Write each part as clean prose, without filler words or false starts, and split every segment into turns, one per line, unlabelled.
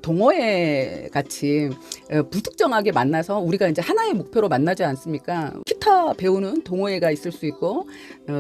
동호회 같이 불특정하게 만나서 우리가 이제 하나의 목표로 만나지 않습니까? 기타 배우는 동호회가 있을 수 있고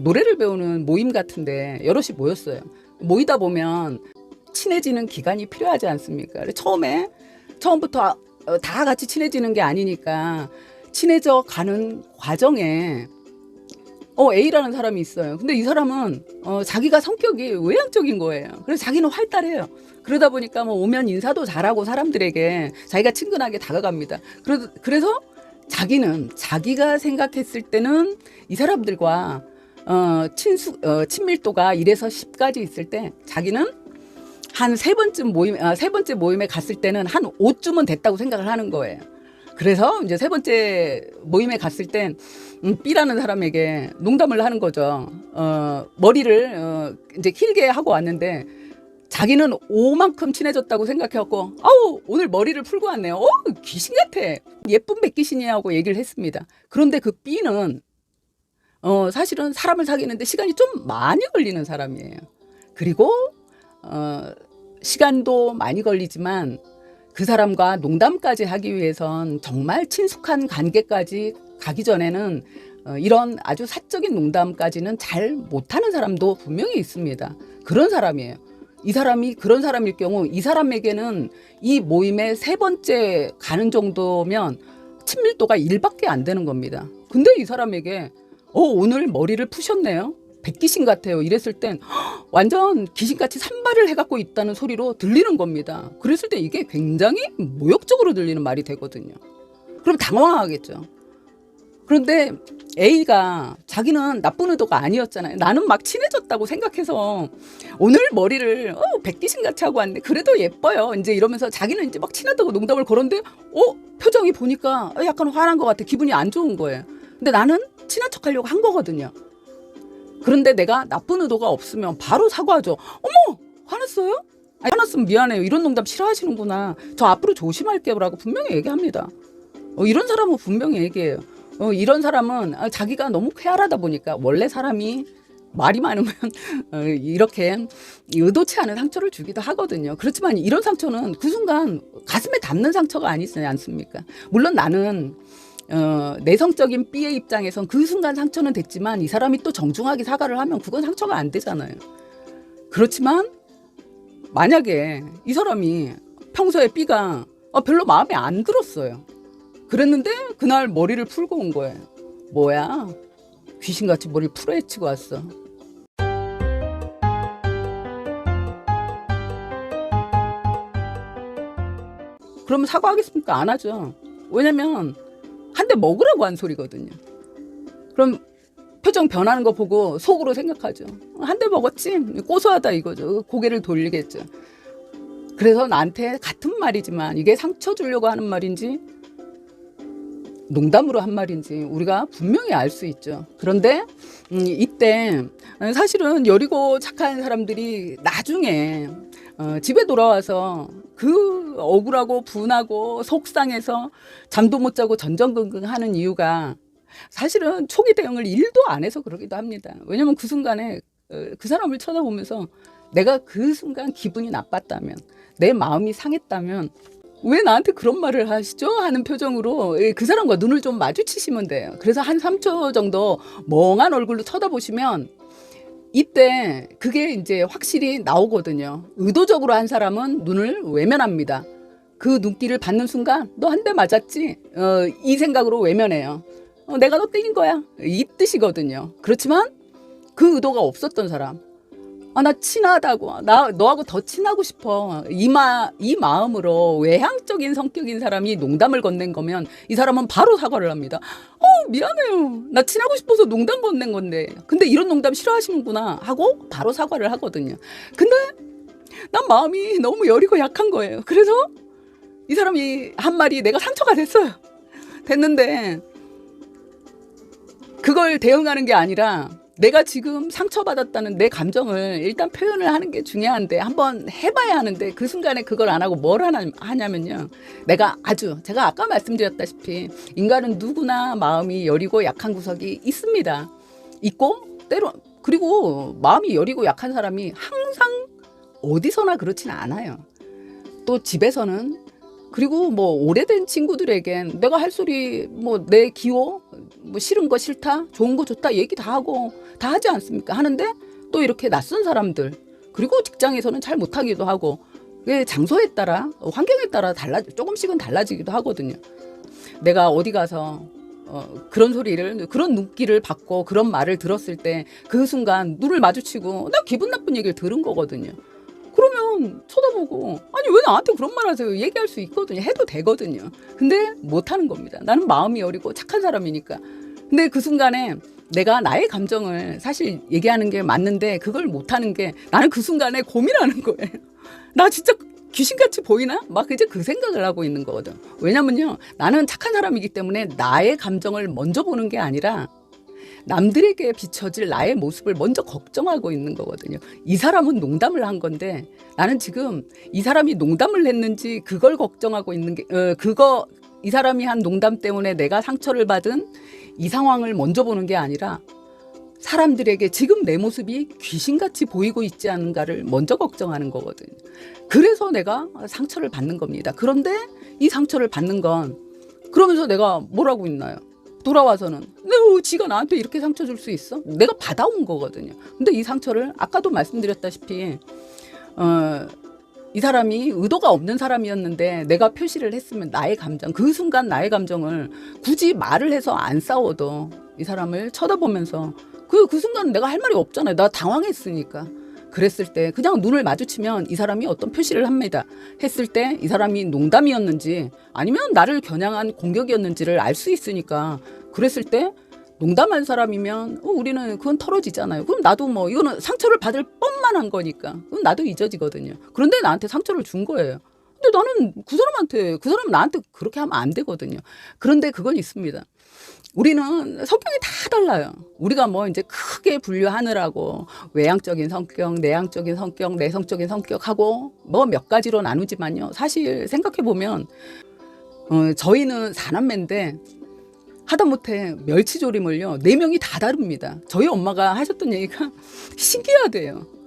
노래를 배우는 모임 같은데 여럿이 모였어요. 모이다 보면 친해지는 기간이 필요하지 않습니까? 처음부터 다 같이 친해지는 게 아니니까 친해져 가는 과정에 A라는 사람이 있어요. 근데 이 사람은 자기가 성격이 외향적인 거예요. 그래서 자기는 활달해요. 그러다 보니까 뭐 오면 인사도 잘하고 사람들에게 자기가 친근하게 다가갑니다. 그래서 자기가 생각했을 때는 이 사람들과 친밀도가 1에서 10까지 있을 때 자기는 한 세 번째 모임에 갔을 때는 한 5쯤은 됐다고 생각을 하는 거예요. 그래서 이제 세 번째 모임에 갔을 땐 B라는 사람에게 농담을 하는 거죠. 머리를 이제 길게 하고 왔는데 자기는 5만큼 친해졌다고 생각해갖고 아우 오늘 머리를 풀고 왔네요. 귀신 같아. 예쁜 백귀신이야 하고 얘기를 했습니다. 그런데 그 B는 사실은 사람을 사귀는데 시간이 좀 많이 걸리는 사람이에요. 그리고 시간도 많이 걸리지만 그 사람과 농담까지 하기 위해선 정말 친숙한 관계까지 가기 전에는 이런 아주 사적인 농담까지는 잘 못하는 사람도 분명히 있습니다. 그런 사람이에요. 이 사람이 그런 사람일 경우 이 사람에게는 이 모임에 세 번째 가는 정도면 친밀도가 1밖에 안 되는 겁니다. 근데 이 사람에게 오늘 머리를 푸셨네요. 백귀신 같아요. 이랬을 땐 완전 귀신같이 산발을 해갖고 있다는 소리로 들리는 겁니다. 그랬을 때 이게 굉장히 모욕적으로 들리는 말이 되거든요. 그럼 당황하겠죠. 그런데 A가 자기는 나쁜 의도가 아니었잖아요. 나는 막 친해졌다고 생각해서 오늘 머리를 백귀신같이 하고 왔네. 그래도 예뻐요. 이제 이러면서 자기는 이제 막 친하다고 농담을 걸었는데 표정이 보니까 약간 화난 것 같아. 기분이 안 좋은 거예요. 근데 나는 친한 척하려고 한 거거든요. 그런데 내가 나쁜 의도가 없으면 바로 사과하죠. 어머 화났어요? 화났으면 미안해요. 이런 농담 싫어하시는구나. 저 앞으로 조심할게요 라고 분명히 얘기합니다. 이런 사람은 분명히 얘기해요. 이런 사람은 자기가 너무 쾌활하다 보니까 원래 사람이 말이 많으면 이렇게 의도치 않은 상처를 주기도 하거든요. 그렇지만 이런 상처는 그 순간 가슴에 닿는 상처가 아니지 않습니까? 물론 나는 내성적인 B의 입장에선 그 순간 상처는 됐지만 이 사람이 또 정중하게 사과를 하면 그건 상처가 안 되잖아요. 그렇지만 만약에 이 사람이 평소에 B가 별로 마음에 안 들었어요. 그랬는데 그날 머리를 풀고 온 거예요. 뭐야? 귀신같이 머리를 풀어헤치고 왔어. 그러면 사과하겠습니까? 안 하죠. 왜냐면 한 대 먹으라고 한 소리거든요. 그럼 표정 변하는 거 보고 속으로 생각하죠. 한 대 먹었지? 고소하다 이거죠. 고개를 돌리겠죠. 그래서 나한테 같은 말이지만 이게 상처 주려고 하는 말인지 농담으로 한 말인지 우리가 분명히 알 수 있죠. 그런데 이때 사실은 여리고 착한 사람들이 나중에 집에 돌아와서 그 억울하고 분하고 속상해서 잠도 못 자고 전전긍긍하는 이유가 사실은 초기 대응을 1도 안 해서 그러기도 합니다. 왜냐면 그 순간에 그 사람을 쳐다보면서 내가 그 순간 기분이 나빴다면 내 마음이 상했다면 왜 나한테 그런 말을 하시죠? 하는 표정으로 그 사람과 눈을 좀 마주치시면 돼요. 그래서 한 3초 정도 멍한 얼굴로 쳐다보시면 이때 그게 이제 확실히 나오거든요. 의도적으로 한 사람은 눈을 외면합니다. 그 눈길을 받는 순간 너 한 대 맞았지? 이 생각으로 외면해요. 내가 너 때린 거야. 이 뜻이거든요. 그렇지만 그 의도가 없었던 사람. 나 친하다고. 나 너하고 더 친하고 싶어. 이 마음으로 외향적인 성격인 사람이 농담을 건넨 거면 이 사람은 바로 사과를 합니다. 미안해요. 나 친하고 싶어서 농담 건넨 건데. 근데 이런 농담 싫어하시는구나 하고 바로 사과를 하거든요. 근데 난 마음이 너무 여리고 약한 거예요. 그래서 이 사람이 한 말이 내가 상처가 됐는데 그걸 대응하는 게 아니라 내가 지금 상처받았다는 내 감정을 일단 표현을 하는 게 중요한데 한번 해봐야 하는데 그 순간에 그걸 안 하고 뭘 하냐면요. 제가 아까 말씀드렸다시피 인간은 누구나 마음이 여리고 약한 구석이 있습니다. 있고 그리고 마음이 여리고 약한 사람이 항상 어디서나 그렇지는 않아요. 또 집에서는 그리고 뭐 오래된 친구들에겐 내가 할 소리 뭐 내 기호 뭐 싫은 거 싫다 좋은 거 좋다 얘기 다 하고 다 하지 않습니까? 하는데 또 이렇게 낯선 사람들 그리고 직장에서는 잘 못하기도 하고 장소에 따라 환경에 따라 조금씩은 달라지기도 하거든요. 내가 어디 가서 그런 소리를 그런 눈길을 받고 그런 말을 들었을 때 그 순간 눈을 마주치고 나 기분 나쁜 얘기를 들은 거거든요. 그러면 쳐다보고 아니 왜 나한테 그런 말 하세요? 얘기할 수 있거든요. 해도 되거든요. 근데 못하는 겁니다. 나는 마음이 여리고 착한 사람이니까. 근데 그 순간에 내가 나의 감정을 사실 얘기하는 게 맞는데 그걸 못하는 게 나는 그 순간에 고민하는 거예요. 나 진짜 귀신같이 보이나? 막 이제 그 생각을 하고 있는 거거든. 왜냐면요. 나는 착한 사람이기 때문에 나의 감정을 먼저 보는 게 아니라 남들에게 비춰질 나의 모습을 먼저 걱정하고 있는 거거든요. 이 사람은 농담을 한 건데 나는 지금 이 사람이 농담을 했는지 그걸 걱정하고 있는 게 이 사람이 한 농담 때문에 내가 상처를 받은 이 상황을 먼저 보는 게 아니라 사람들에게 지금 내 모습이 귀신같이 보이고 있지 않은가를 먼저 걱정하는 거거든요. 그래서 내가 상처를 받는 겁니다. 그런데 이 상처를 받는 건 그러면서 내가 뭐라고 있나요? 돌아와서는 지가 나한테 이렇게 상처 줄 수 있어? 내가 받아온 거거든요. 근데 이 상처를 아까도 말씀드렸다시피 이 사람이 의도가 없는 사람이었는데 내가 표시를 했으면 나의 감정 그 순간 나의 감정을 굳이 말을 해서 안 싸워도 이 사람을 쳐다보면서 그 순간 내가 할 말이 없잖아요. 나 당황했으니까. 그랬을 때 그냥 눈을 마주치면 이 사람이 어떤 표시를 합니다. 했을 때 이 사람이 농담이었는지 아니면 나를 겨냥한 공격이었는지를 알 수 있으니까 그랬을 때 농담한 사람이면 우리는 그건 털어지잖아요. 그럼 나도 뭐 이거는 상처를 받을 뻔만 한 거니까 그럼 나도 잊어지거든요. 그런데 나한테 상처를 준 거예요. 근데 나는 그 사람은 나한테 그렇게 하면 안 되거든요. 그런데 그건 있습니다. 우리는 성격이 다 달라요. 우리가 뭐 이제 크게 분류하느라고 외향적인 성격, 내향적인 성격, 내성적인 성격하고 뭐 몇 가지로 나누지만요. 사실 생각해 보면 저희는 4남매인데 하다못해 멸치조림을요 4명이 다 다릅니다. 저희 엄마가 하셨던 얘기가 신기하대요.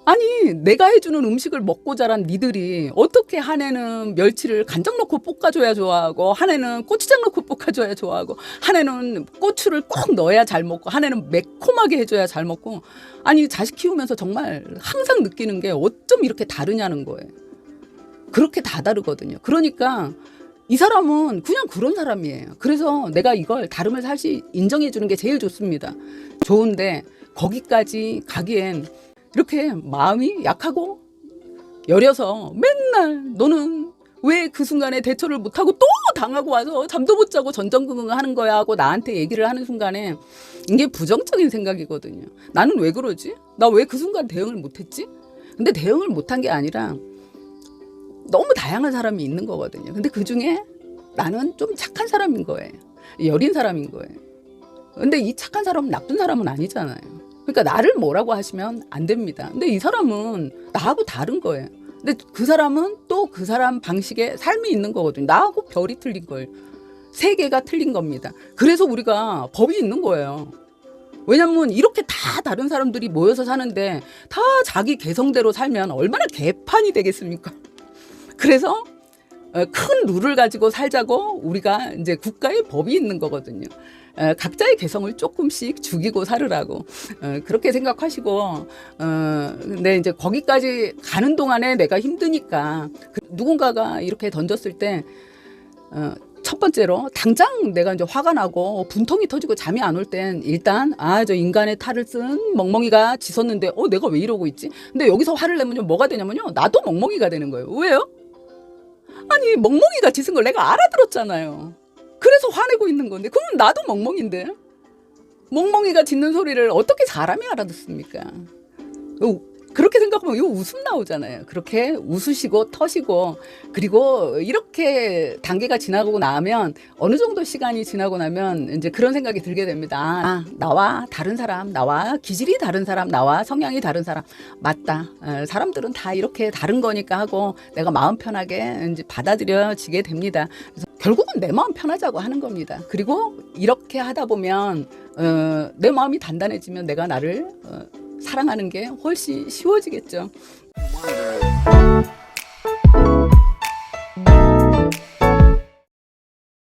아니 내가 해주는 음식을 먹고 자란 니들이 어떻게 한 애는 멸치를 간장 넣고 볶아줘야 좋아하고 한 애는 고추장 넣고 볶아줘야 좋아하고 한 애는 고추를 꼭 넣어야 잘 먹고 한 애는 매콤하게 해줘야 잘 먹고 아니 자식 키우면서 정말 항상 느끼는 게 어쩜 이렇게 다르냐는 거예요. 그렇게 다 다르거든요. 그러니까 이 사람은 그냥 그런 사람이에요. 그래서 내가 이걸 다름을 사실 인정해 주는 게 제일 좋습니다. 좋은데 거기까지 가기엔 이렇게 마음이 약하고 여려서 맨날 너는 왜 그 순간에 대처를 못하고 또 당하고 와서 잠도 못 자고 전전긍긍하는 거야 하고 나한테 얘기를 하는 순간에 이게 부정적인 생각이거든요. 나는 왜 그러지? 나 왜 그 순간 대응을 못했지? 근데 대응을 못한 게 아니라 너무 다양한 사람이 있는 거거든요. 근데 그중에 나는 좀 착한 사람인 거예요. 여린 사람인 거예요. 근데 이 착한 사람은 나쁜 사람은 아니잖아요. 그러니까 나를 뭐라고 하시면 안 됩니다. 근데 이 사람은 나하고 다른 거예요. 근데 그 사람은 또 그 사람 방식의 삶이 있는 거거든요. 나하고 별이 틀린 거예요. 세계가 틀린 겁니다. 그래서 우리가 법이 있는 거예요. 왜냐면 이렇게 다 다른 사람들이 모여서 사는데 다 자기 개성대로 살면 얼마나 개판이 되겠습니까? 그래서 큰 룰을 가지고 살자고 우리가 이제 국가의 법이 있는 거거든요. 각자의 개성을 조금씩 죽이고 살으라고 그렇게 생각하시고 근데 이제 거기까지 가는 동안에 내가 힘드니까 누군가가 이렇게 던졌을 때 첫 번째로 당장 내가 이제 화가 나고 분통이 터지고 잠이 안 올 땐 일단 저 인간의 탈을 쓴 멍멍이가 짖었는데 내가 왜 이러고 있지? 근데 여기서 화를 내면요 뭐가 되냐면요 나도 멍멍이가 되는 거예요. 왜요? 아니 멍멍이가 짖은 걸 내가 알아들었잖아요. 그래서 화내고 있는 건데 그럼 나도 멍멍인데 멍멍이가 짖는 소리를 어떻게 사람이 알아듣습니까? 그렇게 생각하면 이거 웃음 나오잖아요. 그렇게 웃으시고 터시고 그리고 이렇게 단계가 지나고 나면 어느 정도 시간이 지나고 나면 이제 그런 생각이 들게 됩니다. 나와 다른 사람, 나와 기질이 다른 사람, 나와 성향이 다른 사람 맞다. 사람들은 다 이렇게 다른 거니까 하고 내가 마음 편하게 이제 받아들여지게 됩니다. 그래서 결국은 내 마음 편하자고 하는 겁니다. 그리고 이렇게 하다 보면 내 마음이 단단해지면 내가 나를 사랑하는 게 훨씬 쉬워지겠죠.